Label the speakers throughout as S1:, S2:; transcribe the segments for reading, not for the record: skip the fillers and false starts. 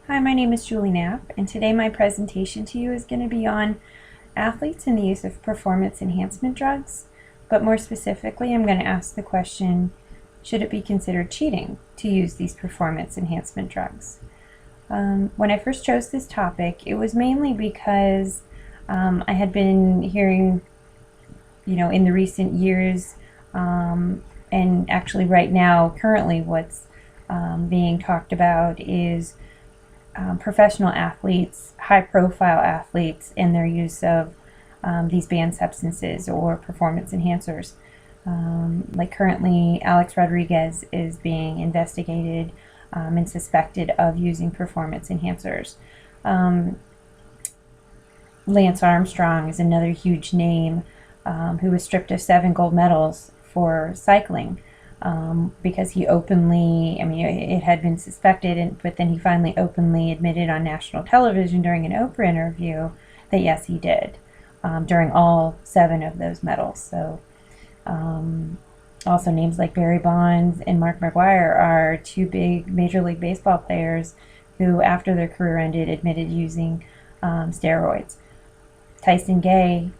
S1: Hi, my name is Julie Knapp, and today my presentation to you is going to be on athletes and the use of performance enhancement drugs, but more specifically I'm going to ask the question, should it be considered cheating to use these performance enhancement drugs? When I first chose this topic, it was mainly because I had been hearing, in the recent years, and actually right now, currently what's being talked about is professional athletes, high-profile athletes, and their use of these banned substances or performance enhancers. Like currently, Alex Rodriguez is being investigated and suspected of using performance enhancers. Lance Armstrong is another huge name who was stripped of 7 gold medals for cycling. Because he openly, it had been suspected, but then he finally openly admitted on national television during an Oprah interview that yes, he did, during all 7 of those medals. So also names like Barry Bonds and Mark McGwire are 2 big Major League Baseball players who, after their career ended, admitted using steroids. Tyson Gay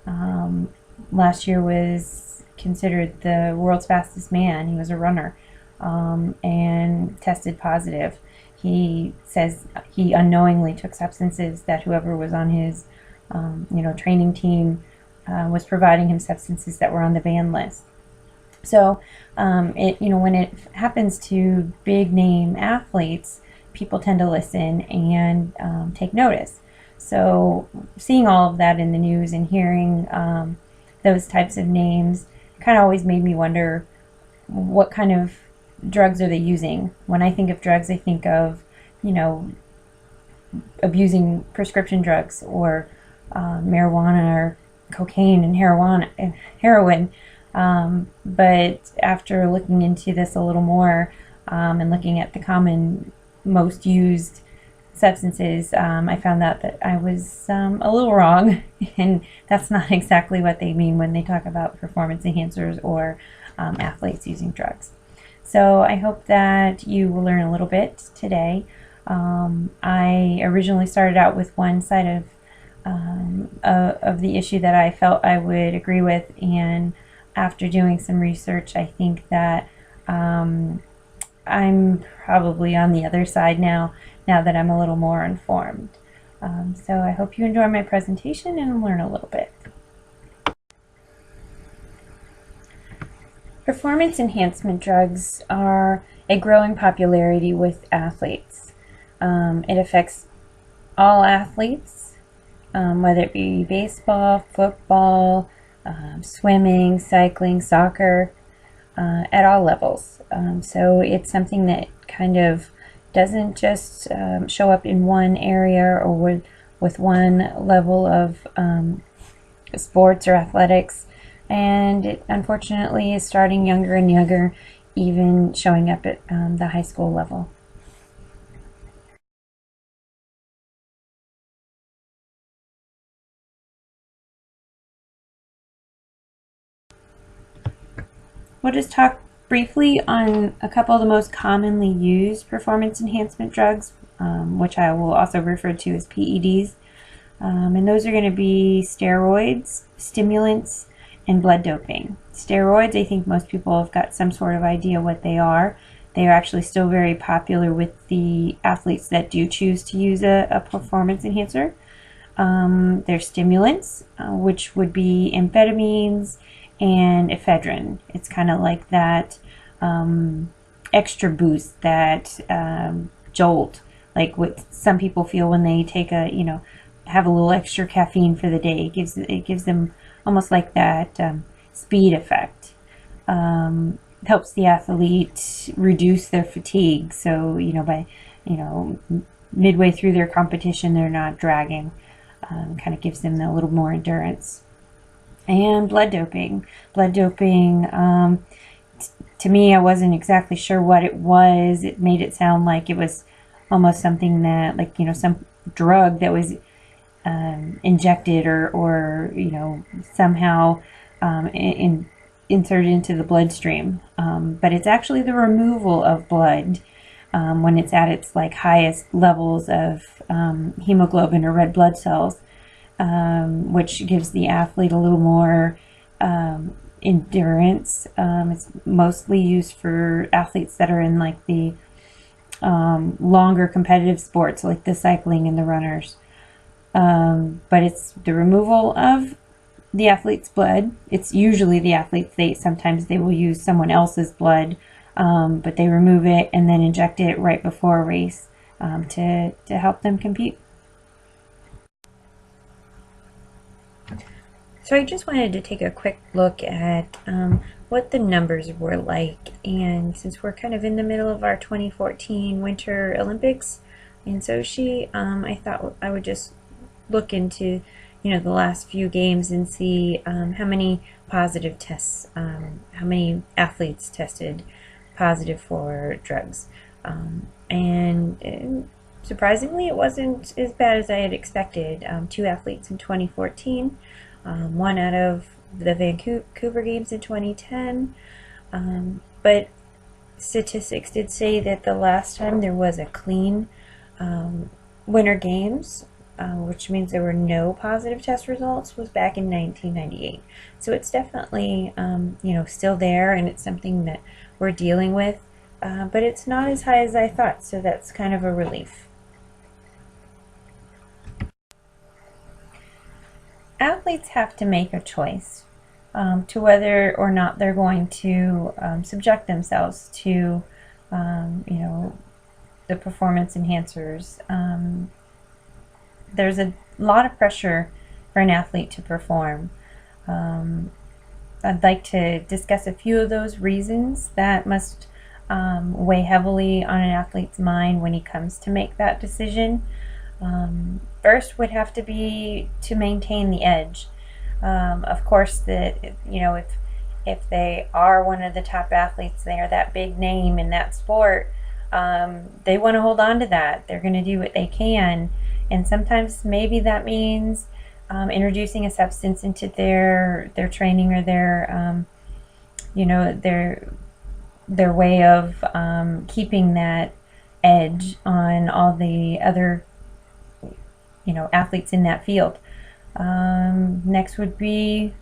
S1: last year was considered the world's fastest man. He was a runner and tested positive. He says he unknowingly took substances that whoever was on his training team was providing him substances that were on the ban list. So when it happens to big name athletes, people tend to listen and take notice. So seeing all of that in the news and hearing those types of names kind of always made me wonder, what kind of drugs are they using? When I think of drugs, I think of, abusing prescription drugs or marijuana or cocaine and heroin. But after looking into this a little more and looking at the common, most used substances, I found out that I was a little wrong, and that's not exactly what they mean when they talk about performance enhancers or athletes using drugs. So I hope that you will learn a little bit today. I originally started out with one side of the issue that I felt I would agree with, and after doing some research, I think that I'm probably on the other side now that I'm a little more informed. So I hope you enjoy my presentation and learn a little bit. Performance enhancement drugs are a growing popularity with athletes. It affects all athletes, whether it be baseball, football, swimming, cycling, soccer, at all levels. So it's something that kind of doesn't just show up in one area or with one level of sports or athletics, and it unfortunately is starting younger and younger, even showing up at the high school level. We'll just talk briefly on a couple of the most commonly used performance enhancement drugs, which I will also refer to as PEDs. And those are going to be steroids, stimulants, and blood doping. Steroids, I think most people have got some sort of idea what they are. They are actually still very popular with the athletes that do choose to use a performance enhancer. They're stimulants, which would be amphetamines and ephedrine. It's kind of like that extra boost, that jolt, like what some people feel when they take have a little extra caffeine for the day. It gives them almost like that speed effect. Helps the athlete reduce their fatigue. So by midway through their competition, they're not dragging. Kind of gives them a little more endurance. And blood doping. Blood doping, to me, I wasn't exactly sure what it was. It made it sound like it was almost something that, some drug that was injected or somehow inserted into the bloodstream. But it's actually the removal of blood when it's at its like highest levels of hemoglobin or red blood cells, which gives the athlete a little more endurance. It's mostly used for athletes that are in like the longer competitive sports like the cycling and the runners. But it's the removal of the athlete's blood. It's usually the athlete's. Sometimes they will use someone else's blood, but they remove it and then inject it right before a race to help them compete. So I just wanted to take a quick look at what the numbers were like, and since we're kind of in the middle of our 2014 Winter Olympics, and so I thought I would just look into the last few games and see how many positive tests, how many athletes tested positive for drugs, and surprisingly it wasn't as bad as I had expected. 2 athletes in 2014, 1 out of the Vancouver Games in 2010, but statistics did say that the last time there was a clean Winter Games, which means there were no positive test results, was back in 1998. So it's definitely still there, and it's something that we're dealing with, but it's not as high as I thought, so that's kind of a relief. Athletes have to make a choice to whether or not they're going to subject themselves to the performance enhancers. There's a lot of pressure for an athlete to perform. I'd like to discuss a few of those reasons that must weigh heavily on an athlete's mind when he comes to make that decision. First would have to be to maintain the edge. Of course, if they are one of the top athletes, they are that big name in that sport, they want to hold on to that. They're going to do what they can, and sometimes maybe that means introducing a substance into their training or their way of keeping that edge on all the other athletes in that field. Next would be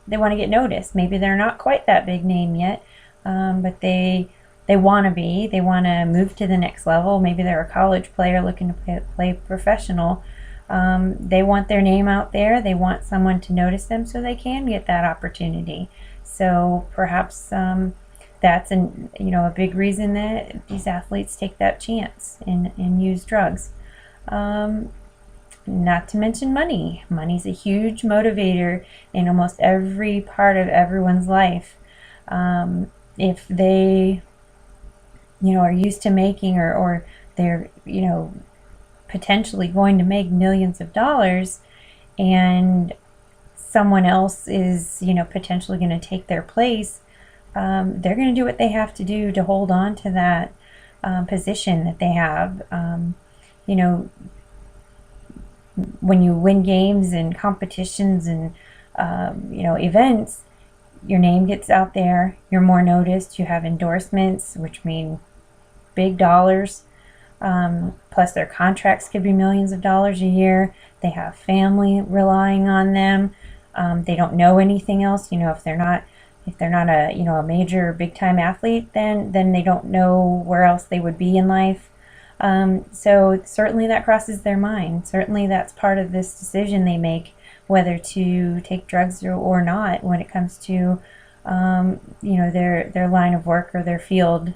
S1: they want to get noticed. Maybe they're not quite that big name yet, but they want to be. They want to move to the next level. Maybe they're a college player looking to play professional. They want their name out there. They want someone to notice them so they can get that opportunity. So perhaps that's a big reason that these athletes take that chance and use drugs. Not to mention money. Money's a huge motivator in almost every part of everyone's life. If they, are used to making or they're, potentially going to make millions of dollars, and someone else is, potentially going to take their place, they're going to do what they have to do to hold on to that position that they have. When you win games and competitions and events, your name gets out there, you're more noticed, you have endorsements, which mean big dollars, plus their contracts could be millions of dollars a year. They have family relying on them. They don't know anything else. If they're not a major big time athlete, then they don't know where else they would be in life. So certainly that crosses their mind. Certainly that's part of this decision they make, whether to take drugs or not, when it comes to their line of work or their field.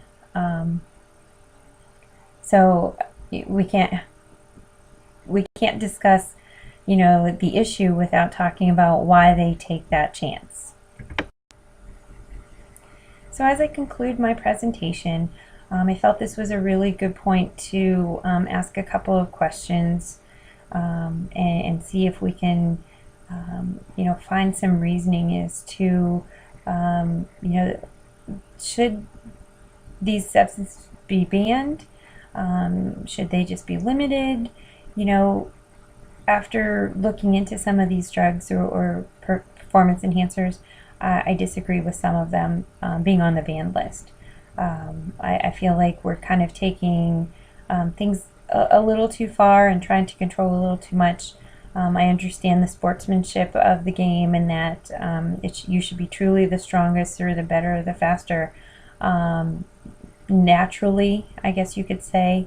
S1: So we can't discuss the issue without talking about why they take that chance. So as I conclude my presentation, I felt this was a really good point to ask a couple of questions and see if we can find some reasoning as to should these substances be banned? Should they just be limited? After looking into some of these drugs or performance enhancers, I disagree with some of them being on the banned list. I feel like we're kind of taking things a little too far and trying to control a little too much. I understand the sportsmanship of the game and that you should be truly the strongest or the better or the faster naturally, I guess you could say.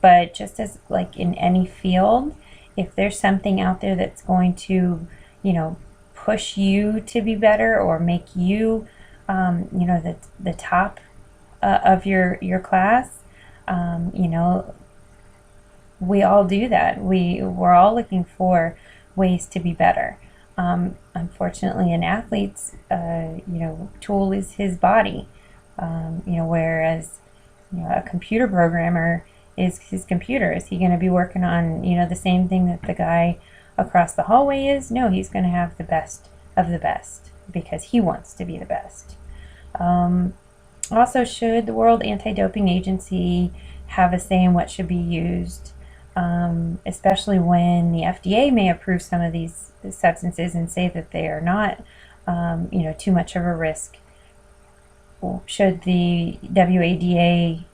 S1: But just as like in any field, if there's something out there that's going to, you know, push you to be better or make you, you know, the top of your class, you know, we all do that. We're all looking for ways to be better. Unfortunately, an athlete's, you know, tool is his body. You know, whereas, you know, a computer programmer is his computer. Is he going to be working on, you know, the same thing that the guy across the hallway is? No, he's going to have the best of the best because he wants to be the best. Also, should the World Anti-Doping Agency have a say in what should be used, especially when the FDA may approve some of these substances and say that they are not, you know, too much of a risk? Should the WADA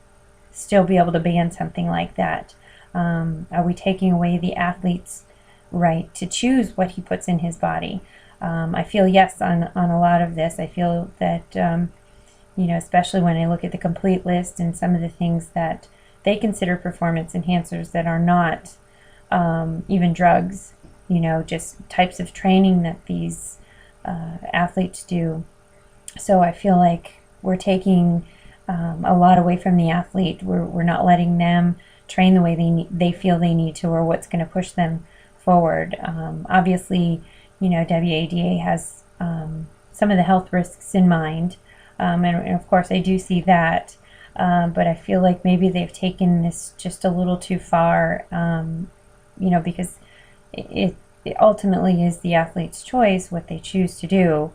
S1: still be able to ban something like that? Are we taking away the athlete's right to choose what he puts in his body? I feel yes on a lot of this. I feel that, you know, especially when I look at the complete list and some of the things that they consider performance enhancers that are not even drugs, you know, just types of training that these athletes do. So I feel like we're taking a lot away from the athlete. We're not letting them train the way they feel they need to, or what's going to push them forward. Obviously, you know, WADA has some of the health risks in mind, and of course I do see that, but I feel like maybe they've taken this just a little too far, you know, because it ultimately is the athlete's choice what they choose to do,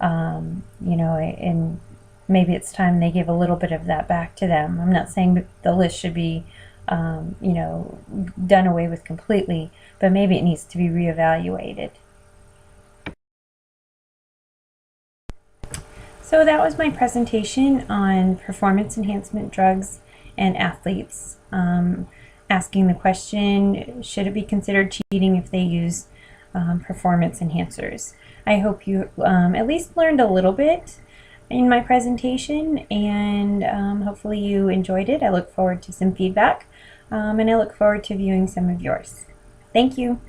S1: you know, and maybe it's time they give a little bit of that back to them. I'm not saying that the list should be, you know, done away with completely, but maybe it needs to be reevaluated. So that was my presentation on performance enhancement drugs and athletes. Asking the question, should it be considered cheating if they use performance enhancers? I hope you at least learned a little bit in my presentation, and hopefully you enjoyed it. I look forward to some feedback, and I look forward to viewing some of yours. Thank you.